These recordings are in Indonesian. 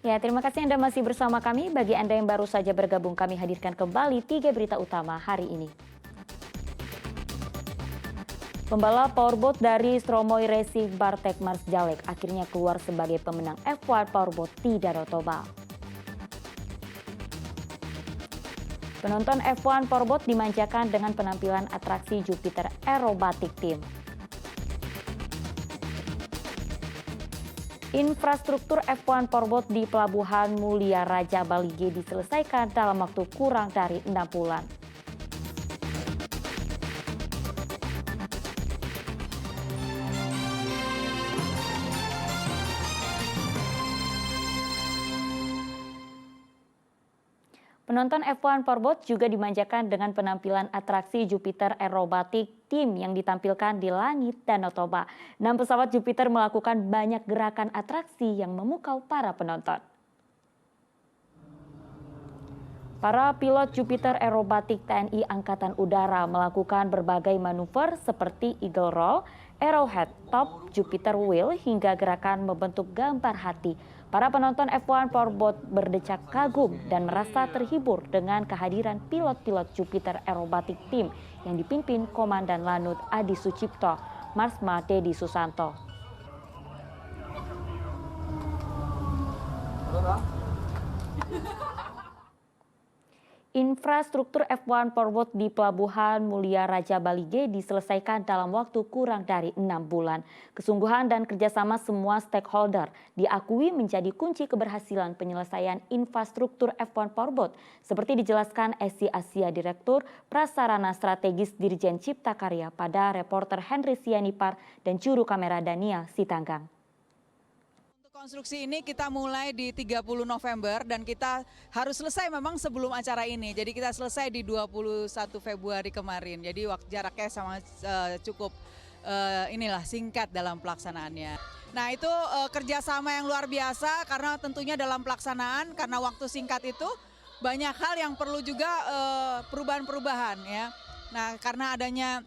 Ya, terima kasih Anda masih bersama kami. Bagi Anda yang baru saja bergabung, kami hadirkan kembali 3 berita utama hari ini. Pembalap powerboat dari Stromoy Racing Bartek Marsjalek akhirnya keluar sebagai pemenang F1 Powerboat di Danau Toba. Penonton F1 Powerboat dimanjakan dengan penampilan atraksi Jupiter Aerobatic Team. Infrastruktur F1 Powerboat di Pelabuhan Mulia Raja Bali G diselesaikan dalam waktu kurang dari 6 bulan. Penonton F1 Powerboat juga dimanjakan dengan penampilan atraksi Jupiter Aerobatic Team yang ditampilkan di langit Danau Toba. 6 pesawat Jupiter melakukan banyak gerakan atraksi yang memukau para penonton. Para pilot Jupiter Aerobatic TNI Angkatan Udara melakukan berbagai manuver seperti Eagle Roll, Arrowhead Top, Jupiter Wheel hingga gerakan membentuk gambar hati. Para penonton F1 Powerboat berdecak kagum dan merasa terhibur dengan kehadiran pilot-pilot Jupiter Aerobatic Team yang dipimpin Komandan Lanut Adi Sucipto, Marsma Dedi Susanto. Infrastruktur F1 Powerboat di Pelabuhan Mulia Raja Bali G diselesaikan dalam waktu kurang dari 6 bulan. Kesungguhan dan kerjasama semua stakeholder diakui menjadi kunci keberhasilan penyelesaian infrastruktur F1 Powerboat, seperti dijelaskan Esi Asia Direktur Prasarana Strategis Dirjen Cipta Karya pada reporter Henry Sianipar dan juru kamera Daniel Sitanggang. Konstruksi ini kita mulai di 30 November dan kita harus selesai memang sebelum acara ini. Jadi kita selesai di 21 Februari kemarin. Jadi jaraknya sama cukup singkat dalam pelaksanaannya. Nah itu kerjasama yang luar biasa karena tentunya dalam pelaksanaan karena waktu singkat itu banyak hal yang perlu juga perubahan-perubahan ya. Nah karena adanya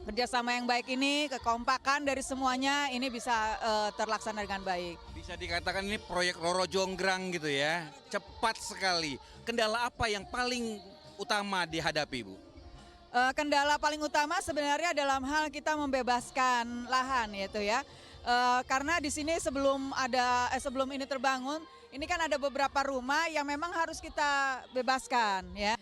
kerjasama yang baik ini, kekompakan dari semuanya ini bisa terlaksana dengan baik. Bisa dikatakan ini proyek Roro Jonggrang gitu ya, cepat sekali. Kendala apa yang paling utama dihadapi, Bu? Kendala paling utama sebenarnya dalam hal kita membebaskan lahan yaitu ya. Karena di sini sebelum ini terbangun, ini kan ada beberapa rumah yang memang harus kita bebaskan ya.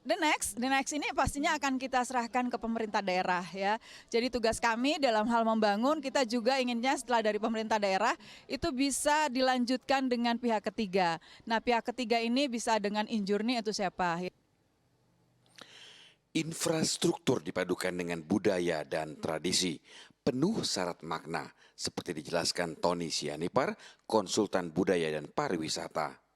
The next ini pastinya akan kita serahkan ke pemerintah daerah ya. Jadi tugas kami dalam hal membangun kita juga inginnya setelah dari pemerintah daerah itu bisa dilanjutkan dengan pihak ketiga. Nah pihak ketiga ini bisa dengan injurni itu siapa? Infrastruktur dipadukan dengan budaya dan tradisi, penuh syarat makna, seperti dijelaskan Tony Sianipar, konsultan budaya dan pariwisata.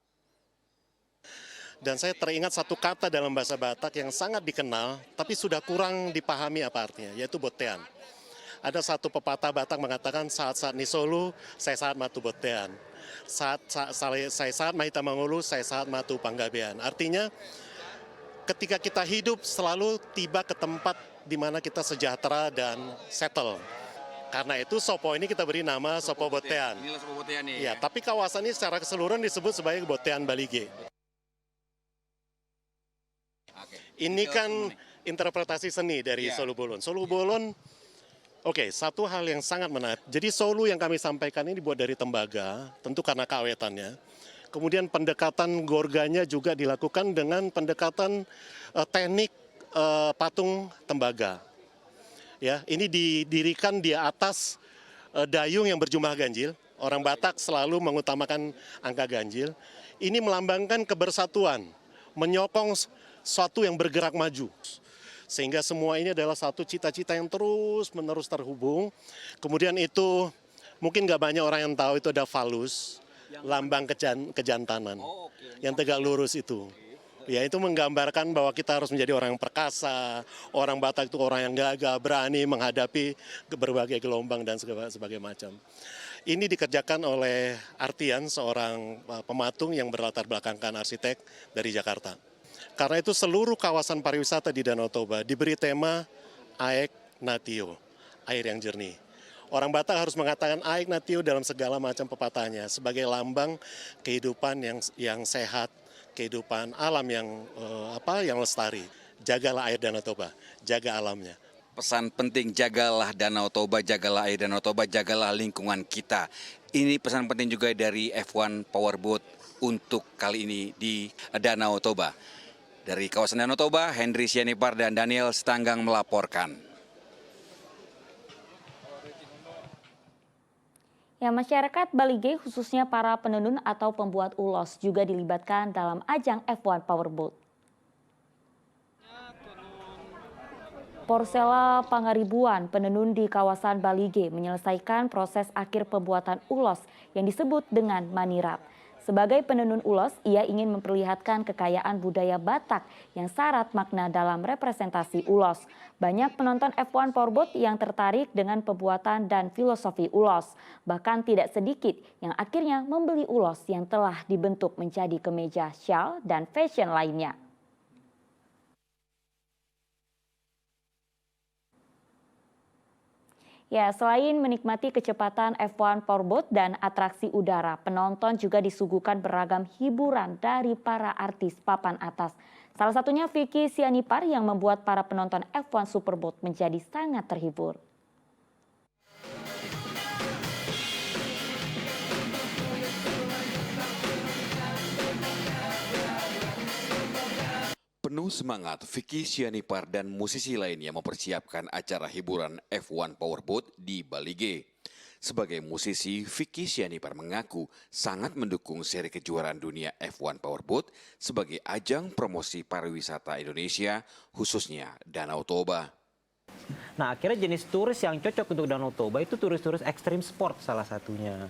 Dan saya teringat satu kata dalam bahasa Batak yang sangat dikenal, tapi sudah kurang dipahami apa artinya, yaitu botean. Ada satu pepatah Batak mengatakan, saat-saat ni Solo, saya saat matu botean. Saya saat mahita mangulu, saya saat matu panggabean. Artinya, ketika kita hidup selalu tiba ke tempat di mana kita sejahtera dan settle. Karena itu Sopo ini kita beri nama Sopo Botean. Inilah Sopo Botean ya. Tapi kawasan ini secara keseluruhan disebut sebagai Botean Bali G. Ini kan interpretasi seni dari Solu Bolon. Solu Bolon, satu hal yang sangat menarik. Jadi Solu yang kami sampaikan ini dibuat dari tembaga, tentu karena keawetannya. Kemudian pendekatan gorganya juga dilakukan dengan pendekatan teknik patung tembaga. Ya, ini didirikan di atas dayung yang berjumlah ganjil. Orang Batak selalu mengutamakan angka ganjil. Ini melambangkan kebersatuan, menyokong suatu yang bergerak maju. Sehingga semua ini adalah satu cita-cita yang terus-menerus terhubung. Kemudian itu mungkin nggak banyak orang yang tahu itu ada falus, lambang kejantanan, yang tegak lurus itu. Ya itu menggambarkan bahwa kita harus menjadi orang yang perkasa, orang Batak itu orang yang gagah, berani menghadapi berbagai gelombang dan sebagainya macam. Ini dikerjakan oleh Artian, seorang pematung yang berlatar belakangkan arsitek dari Jakarta. Karena itu seluruh kawasan pariwisata di Danau Toba diberi tema Aek Natio, air yang jernih. Orang Batak harus mengatakan aik natiu dalam segala macam pepatahnya sebagai lambang kehidupan yang sehat, kehidupan alam yang lestari. Jagalah air Danau Toba, jaga alamnya. Pesan penting, jagalah Danau Toba, jagalah air Danau Toba, jagalah lingkungan kita. Ini pesan penting juga dari F1 Powerboat untuk kali ini di Danau Toba. Dari kawasan Danau Toba, Henry Sianipar dan Daniel Sitanggang melaporkan. Ya, masyarakat Balige khususnya para penenun atau pembuat ulos juga dilibatkan dalam ajang F1 Powerboat. Porsela Pangaribuan, penenun di kawasan Balige, menyelesaikan proses akhir pembuatan ulos yang disebut dengan manirap. Sebagai penenun ulos, ia ingin memperlihatkan kekayaan budaya Batak yang syarat makna dalam representasi ulos. Banyak penonton F1 Powerboat yang tertarik dengan pembuatan dan filosofi ulos. Bahkan tidak sedikit yang akhirnya membeli ulos yang telah dibentuk menjadi kemeja, shawl, dan fashion lainnya. Ya, selain menikmati kecepatan F1 Powerboat dan atraksi udara, penonton juga disuguhkan beragam hiburan dari para artis papan atas. Salah satunya Vicky Sianipar yang membuat para penonton F1 Superboat menjadi sangat terhibur. Penuh semangat, Vicky Sianipar dan musisi lainnya mempersiapkan acara hiburan F1 Powerboat di Balige. Sebagai musisi, Vicky Sianipar mengaku sangat mendukung seri kejuaraan dunia F1 Powerboat sebagai ajang promosi pariwisata Indonesia, khususnya Danau Toba. Nah, akhirnya jenis turis yang cocok untuk Danau Toba itu turis-turis ekstrim sport salah satunya.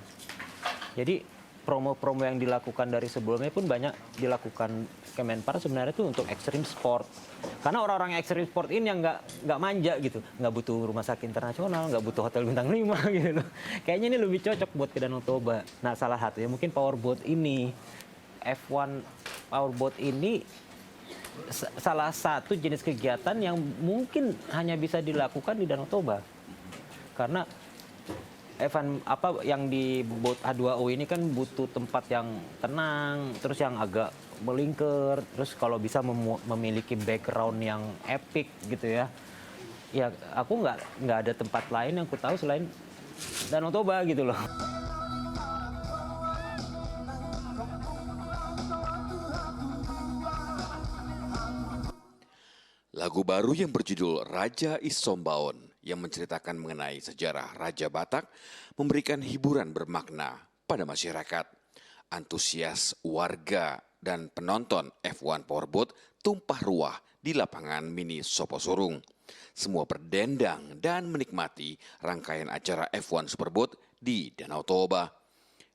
Jadi promo-promo yang dilakukan dari sebelumnya pun banyak dilakukan Kemenpar sebenarnya itu untuk ekstrim sport. Karena orang-orang yang ekstrim sport ini yang nggak manja gitu, nggak butuh rumah sakit internasional, nggak butuh hotel bintang 5 gitu. Kayaknya ini lebih cocok buat ke Danau Toba. Nah, salah satunya mungkin powerboat ini, F1 Powerboat ini salah satu jenis kegiatan yang mungkin hanya bisa dilakukan di Danau Toba. Karena Evan yang di boat H2O ini kan butuh tempat yang tenang, terus yang agak melingkar, terus kalau bisa memiliki background yang epic gitu ya. Ya aku nggak ada tempat lain yang aku tahu selain Danau Toba gitu loh. Lagu baru yang berjudul Raja Isombaon yang menceritakan mengenai sejarah Raja Batak memberikan hiburan bermakna pada masyarakat. Antusias warga dan penonton F1 Powerboat tumpah ruah di lapangan mini Soposurung. Semua berdendang dan menikmati rangkaian acara F1 Superboat di Danau Toba.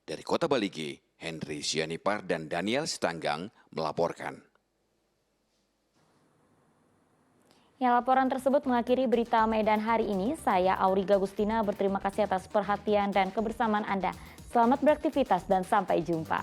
Dari Kota Balige, Henry Sianipar dan Daniel Sitanggang melaporkan. Ya, laporan tersebut mengakhiri berita Medan hari ini. Saya Auriga Gustina berterima kasih atas perhatian dan kebersamaan Anda. Selamat beraktivitas dan sampai jumpa.